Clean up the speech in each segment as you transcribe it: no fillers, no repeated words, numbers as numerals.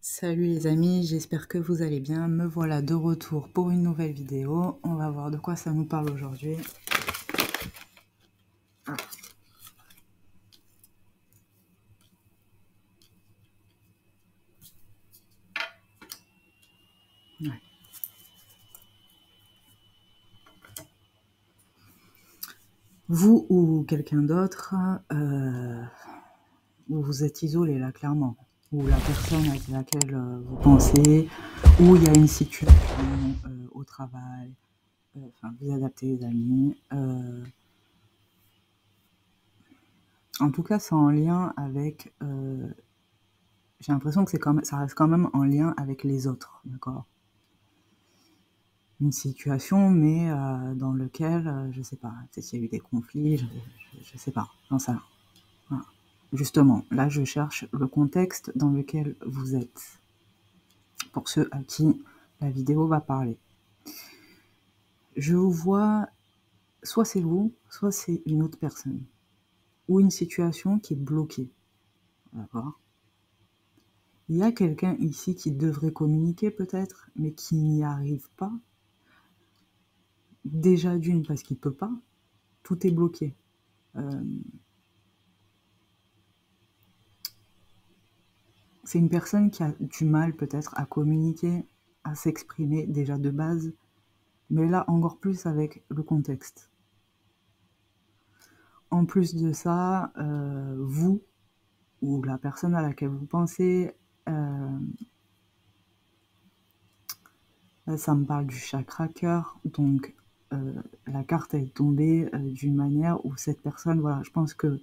Salut les amis, j'espère que vous allez bien. Me voilà de retour pour une nouvelle vidéo. On va voir de quoi ça nous parle aujourd'hui. Ah. Ouais. Vous ou quelqu'un d'autre, vous êtes isolé là clairement. Ou la personne avec laquelle vous pensez, ou il y a une situation au travail, enfin vous adaptez les amis. En tout cas, c'est en lien avec. J'ai l'impression que ça reste quand même en lien avec les autres, d'accord? Une situation, mais dans lequel, je sais pas, peut-être qu'il y a eu des conflits, je sais pas, j'en sais rien. Voilà. Justement, là, je cherche le contexte dans lequel vous êtes, pour ceux à qui la vidéo va parler. Je vous vois, soit c'est vous, soit c'est une autre personne, ou une situation qui est bloquée, d'accord? Il y a quelqu'un ici qui devrait communiquer peut-être, mais qui n'y arrive pas. Déjà d'une, parce qu'il peut pas, tout est bloqué. C'est une personne qui a du mal peut-être à communiquer, à s'exprimer déjà de base, mais là encore plus avec le contexte. En plus de ça, vous ou la personne à laquelle vous pensez, ça me parle du chakra cœur, donc la carte est tombée d'une manière où cette personne, voilà, je pense que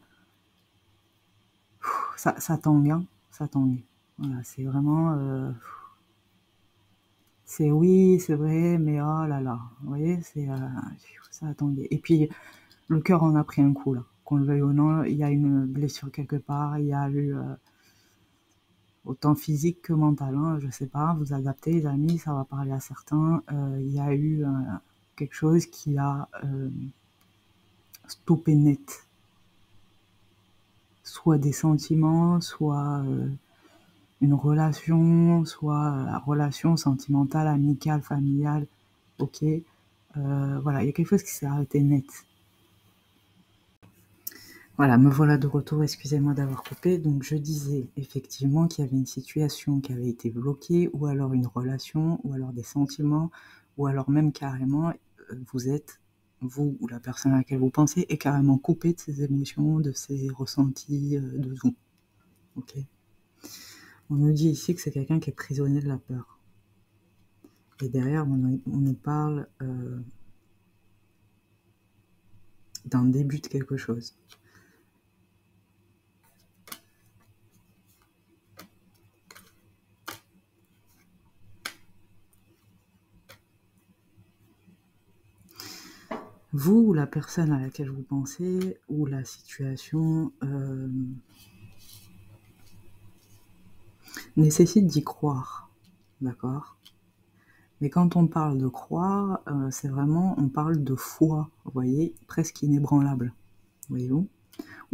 ça tangue, hein, ça tangue. Voilà, c'est vraiment... c'est oui, c'est vrai, mais oh là là, vous voyez, ça attendait. Et puis, le cœur en a pris un coup, là. Qu'on le veuille ou non, il y a une blessure quelque part, il y a eu autant physique que mental, hein, je sais pas, vous adaptez, les amis, ça va parler à certains. Il y a eu quelque chose qui a stoppé net. Soit des sentiments, soit une relation, soit la relation sentimentale, amicale, familiale, ok. Voilà, il y a quelque chose qui s'est arrêté net. Voilà, me voilà de retour, excusez-moi d'avoir coupé. Donc je disais effectivement qu'il y avait une situation qui avait été bloquée, ou alors une relation, ou alors des sentiments, ou alors même carrément, vous ou la personne à laquelle vous pensez, est carrément coupé de ses émotions, de ses ressentis, de tout. Ok. On nous dit ici que c'est quelqu'un qui est prisonnier de la peur. Et derrière, on nous parle d'un début de quelque chose. Vous ou la personne à laquelle vous pensez, ou la situation nécessite d'y croire, d'accord? Mais quand on parle de croire, c'est vraiment, on parle de foi, vous voyez, presque inébranlable, voyez-vous?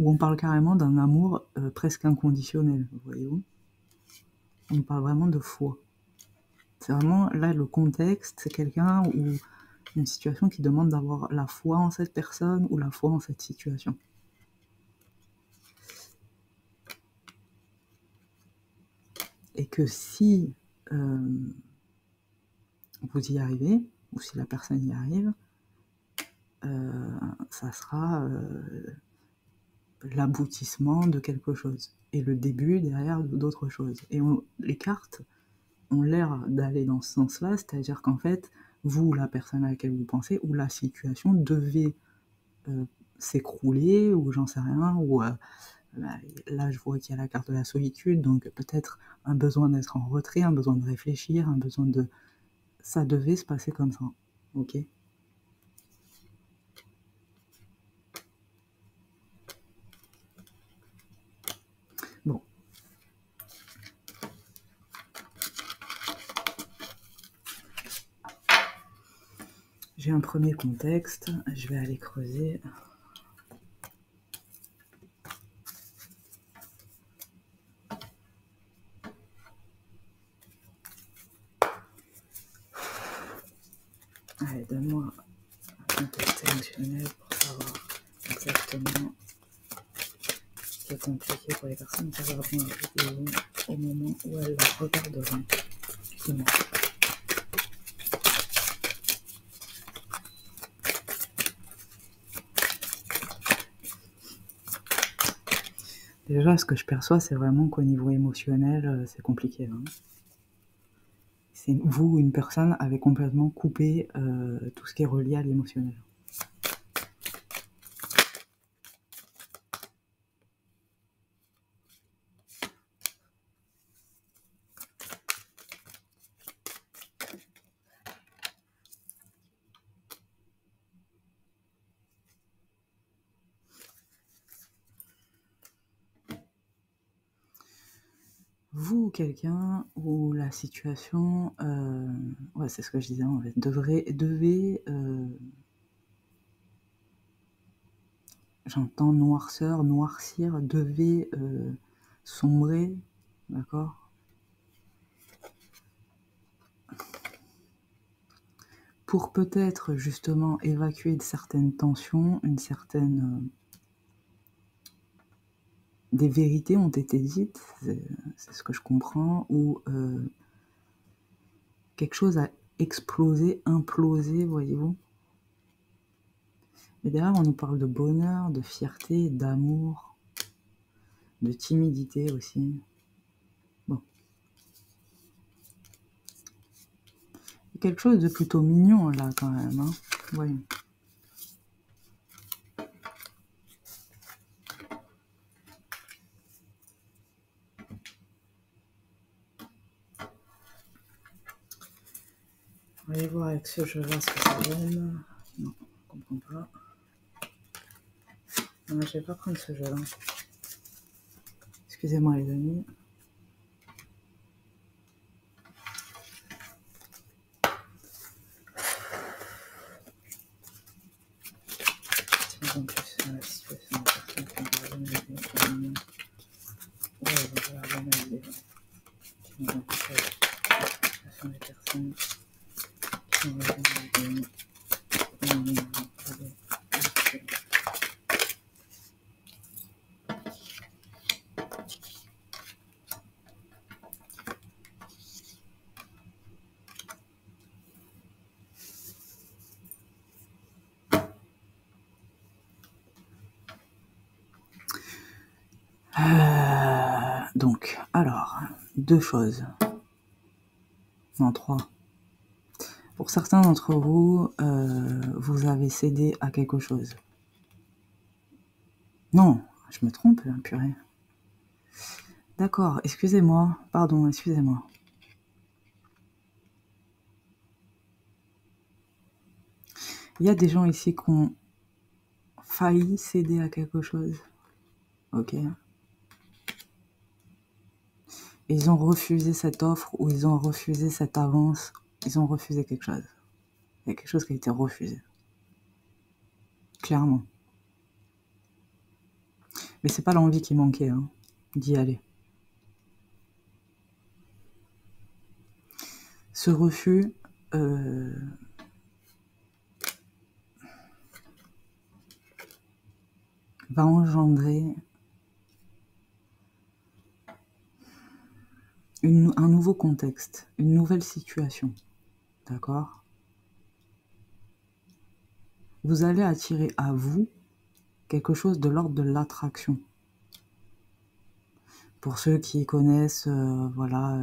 Ou on parle carrément d'un amour presque inconditionnel, voyez-vous? On parle vraiment de foi. C'est vraiment, là, le contexte, c'est quelqu'un ou une situation qui demande d'avoir la foi en cette personne ou la foi en cette situation. Et que si vous y arrivez, ou si la personne y arrive, ça sera l'aboutissement de quelque chose, et le début derrière d'autres choses. Et les cartes ont l'air d'aller dans ce sens-là, c'est-à-dire qu'en fait, vous, la personne à laquelle vous pensez, ou la situation devait s'écrouler, ou j'en sais rien, ou là je vois qu'il y a la carte de la solitude, donc peut-être un besoin d'être en retrait, un besoin de réfléchir, un besoin de... Ça devait se passer comme ça, ok? Bon. J'ai un premier contexte, je vais aller creuser. Allez, donne-moi un contexte émotionnel pour savoir exactement ce qui est compliqué pour les personnes qui regarderont la vidéo au moment où elles la regarderont. Dis-moi. Déjà, ce que je perçois, c'est vraiment qu'au niveau émotionnel, c'est compliqué. Hein. C'est vous, une personne, avez complètement coupé tout ce qui est relié à l'émotionnel. Vous, quelqu'un où la situation, ouais, c'est ce que je disais en fait, devait, j'entends noirceur, noircir, devait sombrer, d'accord? Pour peut-être justement évacuer de certaines tensions, une certaine... des vérités ont été dites, c'est ce que je comprends, ou quelque chose a explosé, implosé, voyez-vous. Et derrière, on nous parle de bonheur, de fierté, d'amour, de timidité aussi. Bon. Quelque chose de plutôt mignon, là, quand même. Hein. Voyons. On va aller voir avec ce jeu-là ce que ça donne. Non, je ne comprends pas. Non, je vais pas prendre ce jeu-là. Excusez-moi, les amis. En plus, la situation des personnes qui ont analysé au moment où elles vont analyser. Qui nous rencontrent la situation des personnes qui ont analysé au moment où elles vont analyser. Donc, alors, deux choses. Non, trois. Pour certains d'entre vous, vous avez cédé à quelque chose. Non, je me trompe, purée. D'accord, excusez-moi, pardon, excusez-moi. Il y a des gens ici qui ont failli céder à quelque chose. Ok. Ils ont refusé cette offre ou ils ont refusé cette avance. Ils ont refusé quelque chose. Il y a quelque chose qui a été refusé. Clairement. Mais c'est pas l'envie qui manquait, hein, d'y aller. Ce refus va engendrer un nouveau contexte, une nouvelle situation. D'accord ? Vous allez attirer à vous quelque chose de l'ordre de l'attraction. Pour ceux qui connaissent, voilà,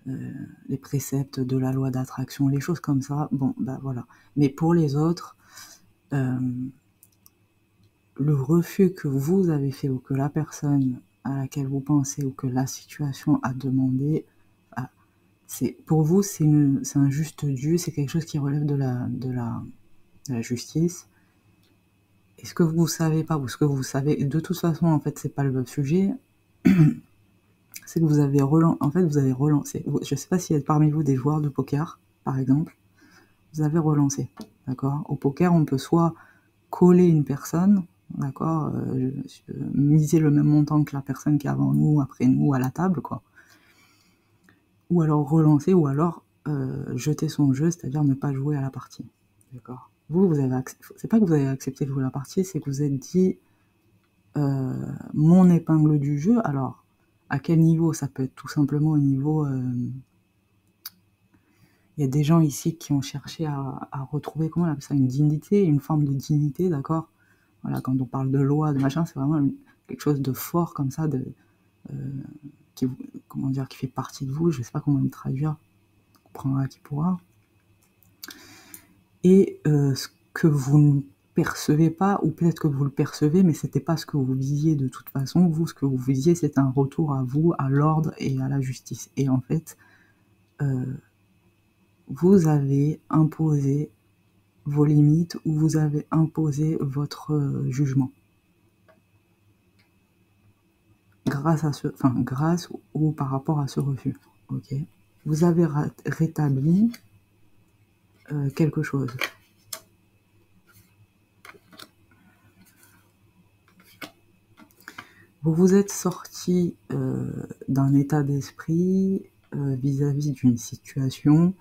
les préceptes de la loi d'attraction, les choses comme ça, bon, bah voilà. Mais pour les autres, le refus que vous avez fait ou que la personne à laquelle vous pensez ou que la situation a demandé, pour vous, c'est un juste dû, c'est quelque chose qui relève de la justice. Et ce que vous savez pas, ou ce que vous savez, de toute façon, en fait, c'est pas le sujet, c'est que vous avez relancé. Je sais pas s'il y a parmi vous des joueurs de poker, par exemple, vous avez relancé, d'accord ? Au poker, on peut soit coller une personne, d'accord, miser le même montant que la personne qui est avant nous, après nous, à la table, quoi. Ou alors relancer, ou alors jeter son jeu, c'est-à-dire ne pas jouer à la partie. D'accord. Vous avez c'est pas que vous avez accepté de jouer à la partie, c'est que vous êtes dit mon épingle du jeu. Alors, à quel niveau? Ça peut être tout simplement au niveau... il y a des gens ici qui ont cherché à retrouver, comment on appelle ça, une dignité, une forme de dignité, d'accord? Voilà, quand on parle de loi, de machin, c'est vraiment quelque chose de fort comme ça, qui, comment dire, qui fait partie de vous, je sais pas comment le traduire, on comprendra qui pourra. Et ce que vous ne percevez pas, ou peut-être que vous le percevez, mais c'était pas ce que vous visiez de toute façon. Vous, ce que vous visiez, c'est un retour à vous, à l'ordre et à la justice. Et en fait, vous avez imposé vos limites, ou vous avez imposé votre jugement. Grâce ou par rapport à ce refus. Ok. Vous avez rétabli quelque chose. Vous vous êtes sorti d'un état d'esprit vis-à-vis d'une situation.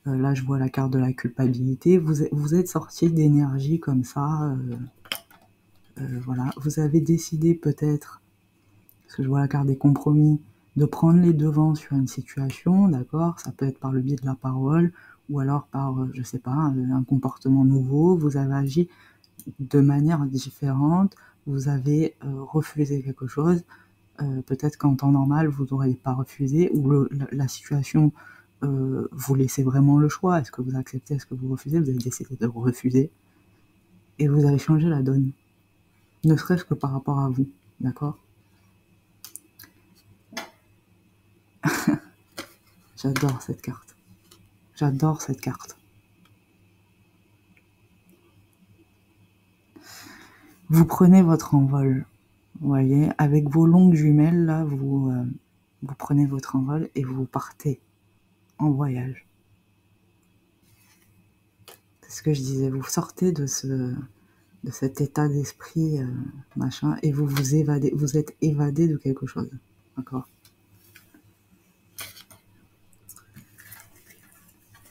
Là, je vois la carte de la culpabilité. Vous êtes sorti d'énergie comme ça. Voilà. Vous avez décidé peut-être, parce que je vois la carte des compromis, de prendre les devants sur une situation, d'accord? Ça peut être par le biais de la parole, ou alors par, je sais pas, un comportement nouveau. Vous avez agi de manière différente, vous avez refusé quelque chose. Peut-être qu'en temps normal, vous n'auriez pas refusé, ou la situation vous laissez vraiment le choix. Est-ce que vous acceptez, est-ce que vous refusez? Vous avez décidé de refuser, et vous avez changé la donne. Ne serait-ce que par rapport à vous, d'accord? J'adore cette carte. J'adore cette carte. Vous prenez votre envol, vous voyez, avec vos longues jumelles, là, vous prenez votre envol et vous partez en voyage. C'est ce que je disais, vous sortez de cet état d'esprit, machin, et vous évadez, vous êtes évadé de quelque chose, d'accord?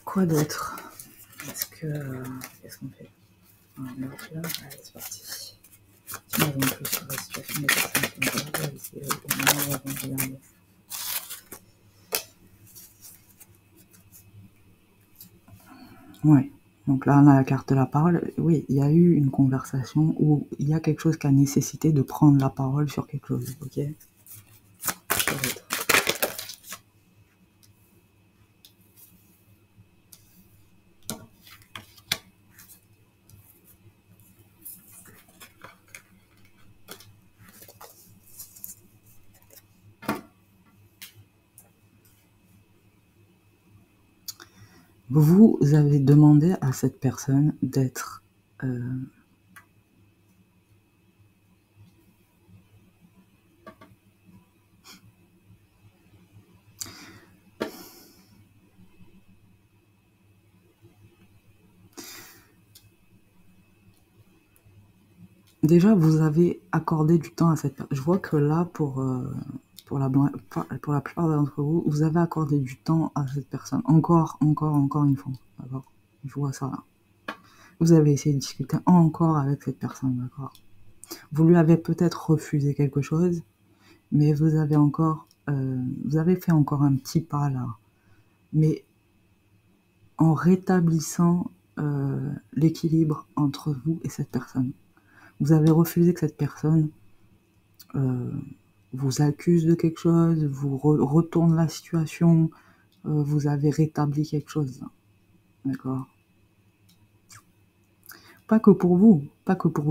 Quoi d'autre? Qu'est-ce qu'on fait? Là, allez, c'est parti. Tu m'as plus sur la situation des personnes qui me regardent, ici, au moment où on regarde. Ouais. Donc là, on a la carte de la parole. Oui, il y a eu une conversation où il y a quelque chose qui a nécessité de prendre la parole sur quelque chose, ok? Vous avez demandé à cette personne d'être déjà, vous avez accordé du temps à cette personne. Je vois que là, pour la plupart d'entre vous, vous avez accordé du temps à cette personne. Encore une fois, d'accord? Je vois ça là. Vous avez essayé de discuter encore avec cette personne, d'accord? Vous lui avez peut-être refusé quelque chose, mais vous avez fait encore un petit pas là. Mais en rétablissant l'équilibre entre vous et cette personne. Vous avez refusé que cette personne vous accuse de quelque chose, vous retourne la situation, vous avez rétabli quelque chose. D'accord? Pas que pour vous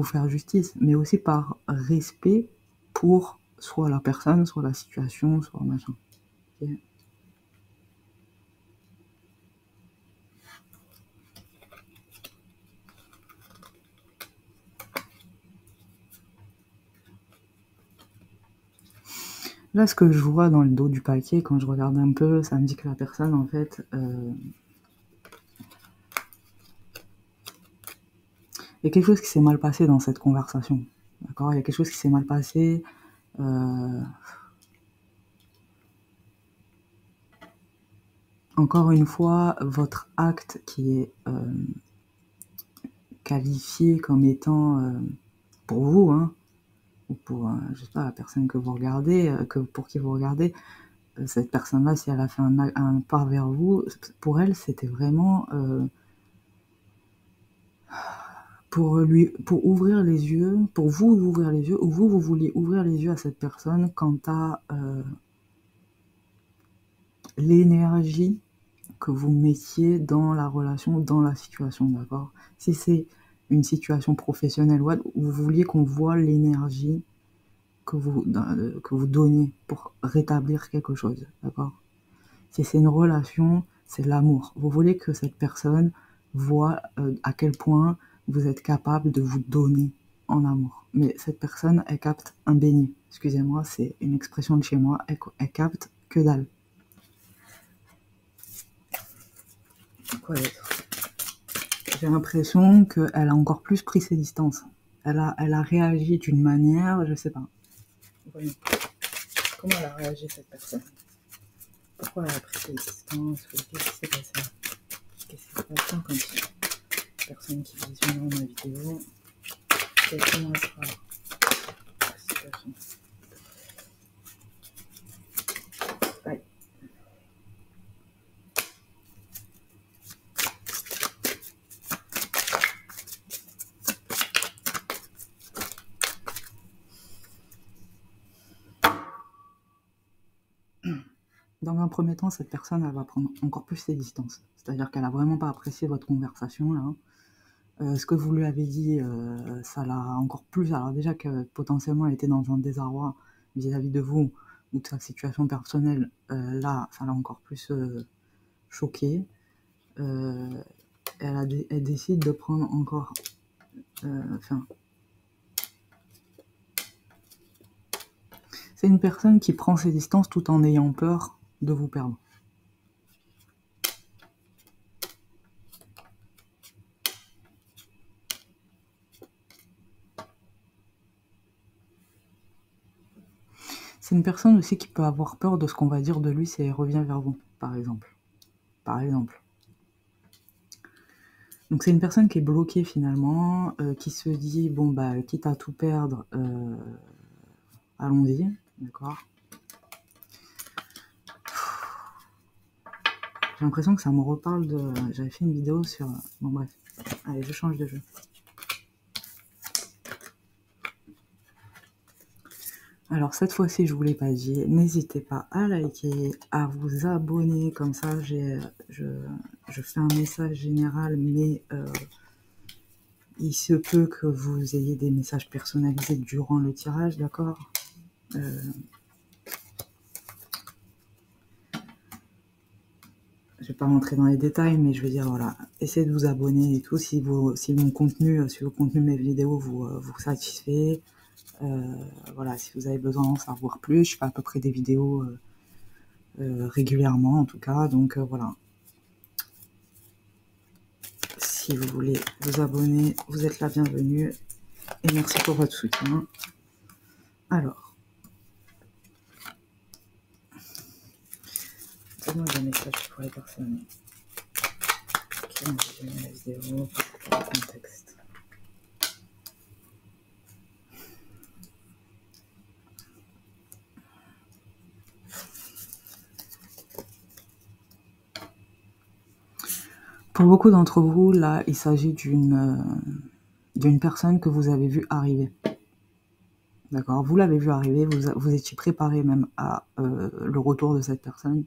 faire justice, mais aussi par respect pour soit la personne, soit la situation, soit machin. Okay? Là, ce que je vois dans le dos du paquet, quand je regarde un peu, ça me dit que la personne, en fait, il y a quelque chose qui s'est mal passé dans cette conversation. D'accord? Il y a quelque chose qui s'est mal passé. En encore une fois, votre acte qui est qualifié comme étant, pour vous, hein, ou pour, je sais pas, la personne que vous regardez, pour qui vous regardez, cette personne-là, si elle a fait un pas vers vous, pour elle, c'était vraiment pour ouvrir les yeux, pour vous ouvrir les yeux, ou vous vouliez ouvrir les yeux à cette personne quant à l'énergie que vous mettiez dans la relation, dans la situation, d'accord? Si c'est une situation professionnelle, vous vouliez qu'on voit l'énergie que vous donniez pour rétablir quelque chose, d'accord? Si c'est une relation, c'est l'amour. Vous voulez que cette personne voit à quel point vous êtes capable de vous donner en amour. Mais cette personne, elle capte un beignet. Excusez-moi, c'est une expression de chez moi. Elle capte que dalle. Quoi d'autre? J'ai l'impression qu'elle a encore plus pris ses distances. Elle a réagi d'une manière, je sais pas. Voyons. Comment elle a réagi, cette personne? Pourquoi elle a pris ses distances? Qu'est-ce qui s'est passé? Qu'est-ce qui se passe quand personne qui visionnera ma vidéo? Comment sera la situation? Aïe. Dans un premier temps, cette personne, elle va prendre encore plus ses distances. C'est-à-dire qu'elle a vraiment pas apprécié votre conversation, là. Ce que vous lui avez dit, ça l'a encore plus... Alors déjà que potentiellement elle était dans un désarroi vis-à-vis de vous ou de sa situation personnelle, là, ça l'a encore plus choquée. Elle décide de prendre encore... c'est une personne qui prend ses distances tout en ayant peur de vous perdre. C'est une personne aussi qui peut avoir peur de ce qu'on va dire de lui si elle revient vers vous, par exemple. Donc c'est une personne qui est bloquée finalement, qui se dit, bon bah, quitte à tout perdre, allons-y, d'accord? J'ai l'impression que ça me reparle de... J'avais fait une vidéo sur... Bon bref, allez, je change de jeu. Alors cette fois-ci, je vous l'ai pas dit, n'hésitez pas à liker, à vous abonner, comme ça je fais un message général, mais il se peut que vous ayez des messages personnalisés durant le tirage, d'accord? Je vais pas rentrer dans les détails, mais je veux dire, voilà, essayez de vous abonner et tout, si le contenu de mes vidéos vous satisfait. Voilà, si vous avez besoin d'en savoir plus, je fais à peu près des vidéos régulièrement en tout cas, donc voilà. Si vous voulez vous abonner, vous êtes la bienvenue et merci pour votre soutien. Alors, donnez-moi des messages pour les personnes qui ont visionné la vidéo, pour le contexte. Pour beaucoup d'entre vous, là, il s'agit d'une personne que vous avez vue arriver. D'accord? Vous l'avez vue arriver, vous étiez préparé même à le retour de cette personne.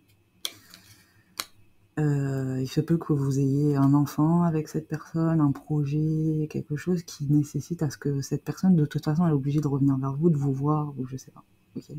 Il se peut que vous ayez un enfant avec cette personne, un projet, quelque chose qui nécessite à ce que cette personne, de toute façon, elle est obligée de revenir vers vous, de vous voir, ou je sais pas. Ok?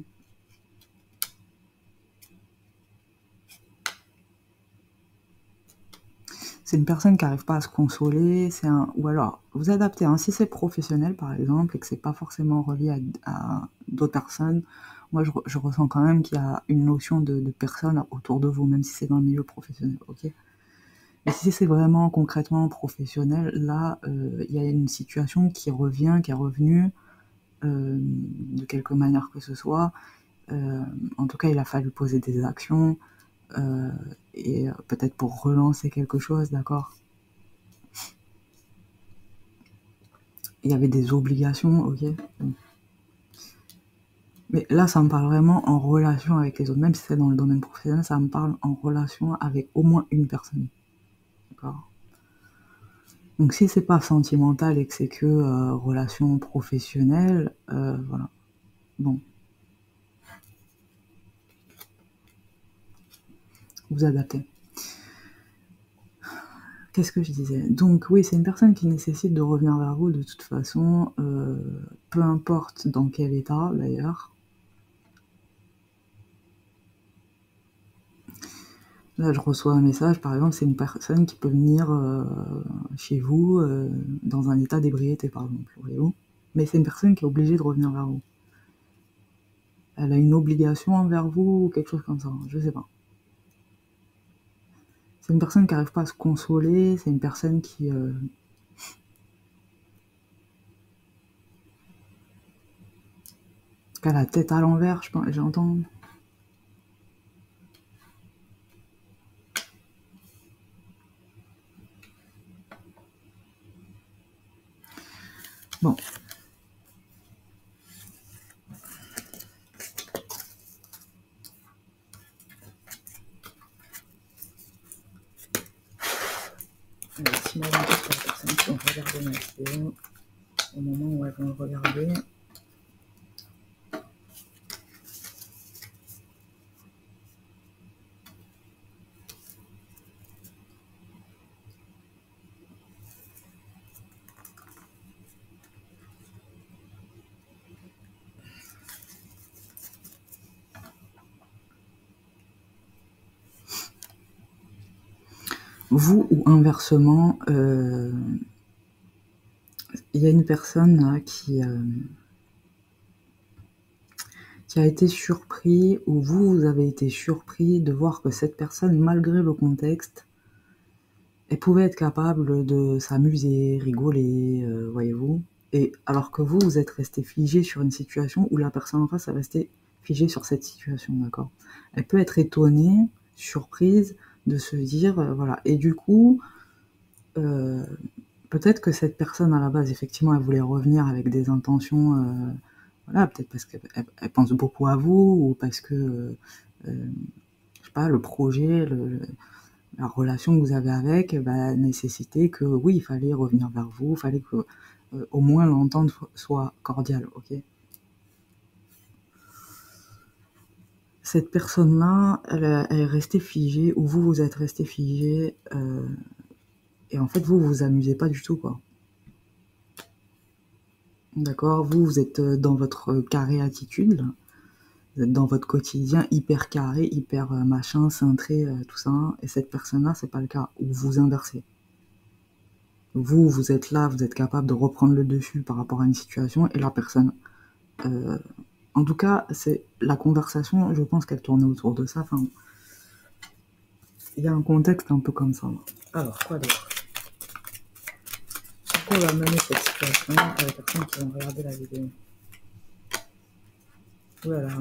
C'est une personne qui n'arrive pas à se consoler, ou alors, vous adaptez, hein, si c'est professionnel par exemple, et que c'est pas forcément relié à d'autres personnes, moi je ressens quand même qu'il y a une notion de personne autour de vous, même si c'est dans le milieu professionnel, ok? Et si c'est vraiment concrètement professionnel, là, il y a une situation qui est revenue, de quelque manière que ce soit. En tout cas, il a fallu poser des actions, et peut-être pour relancer quelque chose, d'accord? Il y avait des obligations, ok? Mais là, ça me parle vraiment en relation avec les autres. Même si c'est dans le domaine professionnel, ça me parle en relation avec au moins une personne. D'accord? Donc si c'est pas sentimental et que c'est que relation professionnelle, voilà. Bon. Vous adaptez. Qu'est-ce que je disais? Donc oui, c'est une personne qui nécessite de revenir vers vous de toute façon, peu importe dans quel état d'ailleurs. Là, je reçois un message, par exemple, c'est une personne qui peut venir chez vous dans un état d'ébriété, par exemple, voyez-vous. Mais c'est une personne qui est obligée de revenir vers vous. Elle a une obligation envers vous ou quelque chose comme ça, je sais pas. C'est une personne qui n'arrive pas à se consoler, c'est une personne qui... qui a la tête à l'envers, j'entends. Bon. Si moi, sur les personnes qui ont regardé ma vidéo, au moment où elles vont le regarder, vous ou inversement, il y a une personne là, qui a été surpris, ou vous avez été surpris de voir que cette personne, malgré le contexte, elle pouvait être capable de s'amuser, rigoler, voyez-vous. Et alors que vous êtes resté figé sur une situation où la personne en face est restée figée sur cette situation, d'accord? Elle peut être étonnée, surprise de se dire, voilà. Et du coup, peut-être que cette personne, à la base, effectivement, elle voulait revenir avec des intentions, voilà, peut-être parce qu'elle pense beaucoup à vous, ou parce que, je sais pas, le projet, la relation que vous avez avec, bah, nécessitait que, oui, il fallait revenir vers vous, il fallait que, au moins l'entente soit cordiale, ok? Cette personne-là, elle est restée figée, ou vous êtes resté figé, et en fait, vous vous amusez pas du tout, quoi. D'accord? Vous êtes dans votre carré attitude, là. Vous êtes dans votre quotidien hyper carré, hyper machin, cintré, tout ça, et cette personne-là, c'est pas le cas, ou vous inversez. Vous êtes là, vous êtes capable de reprendre le dessus par rapport à une situation, et la personne. En tout cas, c'est la conversation, je pense qu'elle tournait autour de ça. Enfin, il y a un contexte un peu comme ça. Alors, quoi d'autre? Pourquoi on va mener cette situation à les personnes qui vont regarder la vidéo? Voilà.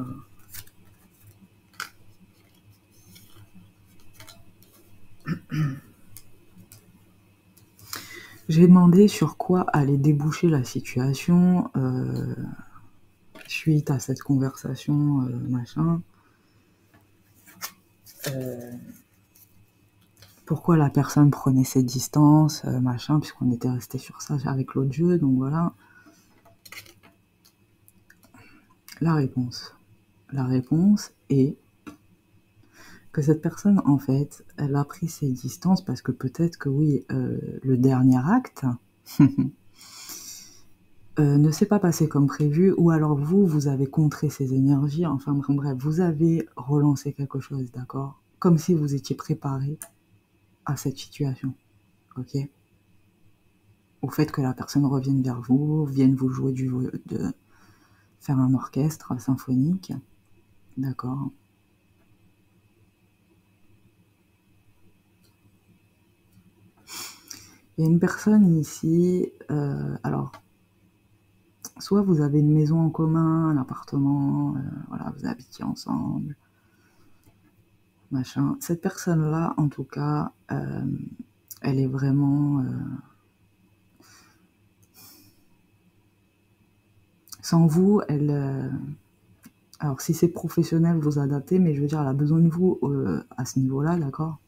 J'ai demandé sur quoi allait déboucher la situation suite à cette conversation, machin. Pourquoi la personne prenait ses distances, machin, puisqu'on était resté sur ça avec l'autre jeu, donc voilà. La réponse est que cette personne, en fait, elle a pris ses distances parce que peut-être que oui, le dernier acte ne s'est pas passé comme prévu, ou alors vous avez contré ses énergies, enfin bref, vous avez relancé quelque chose, d'accord? Comme si vous étiez préparé à cette situation, ok? Au fait que la personne revienne vers vous, vienne vous jouer faire un orchestre symphonique, d'accord? Il y a une personne ici, alors, soit vous avez une maison en commun, un appartement, voilà, vous habitiez ensemble, machin. Cette personne-là, en tout cas, elle est vraiment... sans vous, elle... alors, si c'est professionnel, vous adaptez, mais je veux dire, elle a besoin de vous à ce niveau-là, d'accord?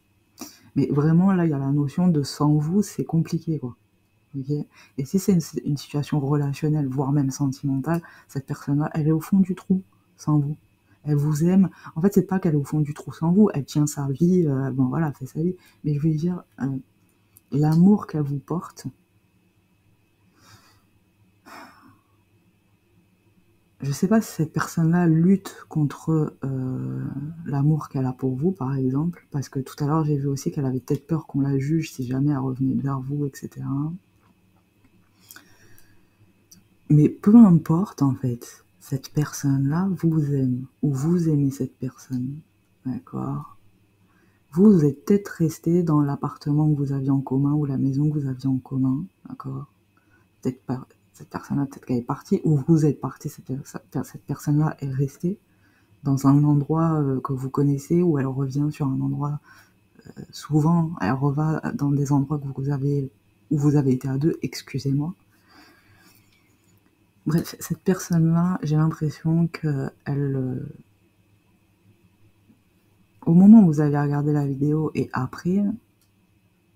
Mais vraiment, là, il y a la notion de sans vous, c'est compliqué, quoi. Okay. Et si c'est une situation relationnelle, voire même sentimentale, cette personne-là, elle est au fond du trou sans vous. Elle vous aime. En fait, c'est pas qu'elle est au fond du trou sans vous, elle tient sa vie, bon voilà, elle fait sa vie. Mais je veux dire, l'amour qu'elle vous porte, je sais pas si cette personne-là lutte contre l'amour qu'elle a pour vous, par exemple, parce que tout à l'heure, j'ai vu aussi qu'elle avait peut-être peur qu'on la juge si jamais elle revenait vers vous, etc. Mais peu importe, en fait, cette personne-là vous aime, ou vous aimez cette personne, d'accord? Vous êtes peut-être resté dans l'appartement que vous aviez en commun, ou la maison que vous aviez en commun, d'accord? Peut-être pas, cette personne-là, peut-être qu'elle est partie, ou vous êtes parti, cette personne-là est restée dans un endroit que vous connaissez, ou elle revient sur un endroit, souvent, elle revient dans des endroits où vous avez été à deux, excusez-moi. Bref, cette personne-là, j'ai l'impression qu'elle... au moment où vous allez regarder la vidéo et après,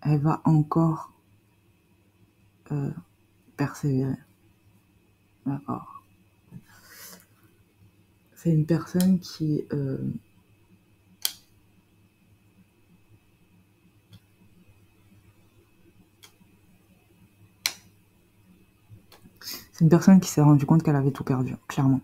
elle va encore persévérer. D'accord. C'est une personne qui... c'est une personne qui s'est rendue compte qu'elle avait tout perdu, clairement.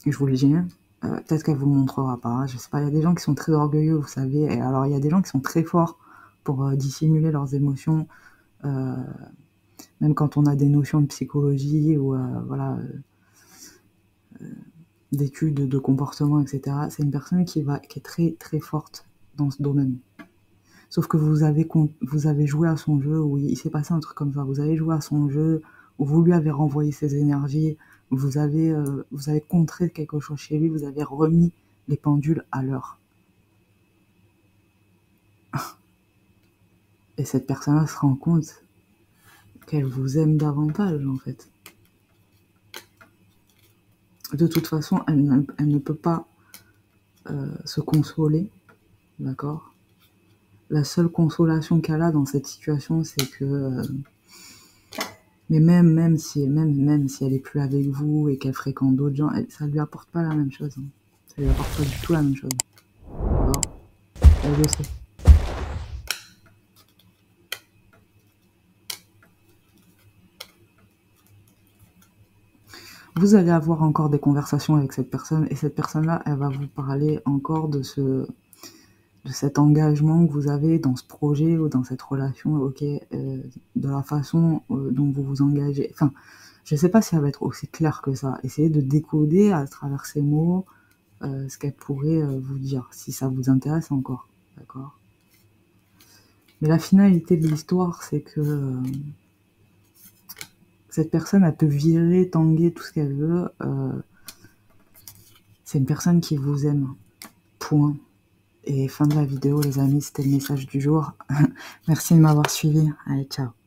Et je vous le dis, peut-être qu'elle vous montrera pas, je sais pas, il y a des gens qui sont très orgueilleux, vous savez, et alors il y a des gens qui sont très forts pour dissimuler leurs émotions, même quand on a des notions de psychologie ou voilà, d'études de comportement, etc. C'est une personne qui est très très forte dans ce domaine. Sauf que vous avez joué à son jeu, où il s'est passé un truc comme ça, vous avez joué à son jeu, où vous lui avez renvoyé ses énergies, vous avez contré quelque chose chez lui, vous avez remis les pendules à l'heure. Et cette personne-là se rend compte qu'elle vous aime davantage, en fait. De toute façon, elle ne peut pas se consoler, d'accord? La seule consolation qu'elle a dans cette situation, c'est que... mais même si elle est plus avec vous et qu'elle fréquente d'autres gens, ça lui apporte pas la même chose. Hein. Ça lui apporte pas du tout la même chose. D'accord? Elle le sait. Vous allez avoir encore des conversations avec cette personne, et cette personne-là, elle va vous parler encore de cet engagement que vous avez dans ce projet ou dans cette relation, ok, de la façon dont vous vous engagez. Enfin, je sais pas si elle va être aussi claire que ça. Essayez de décoder à travers ces mots ce qu'elle pourrait vous dire, si ça vous intéresse encore, d'accord? Mais la finalité de l'histoire, c'est que cette personne, elle peut virer, tanguer, tout ce qu'elle veut. C'est une personne qui vous aime. Point. Et fin de la vidéo, les amis, c'était le message du jour. Merci de m'avoir suivi. Allez, ciao.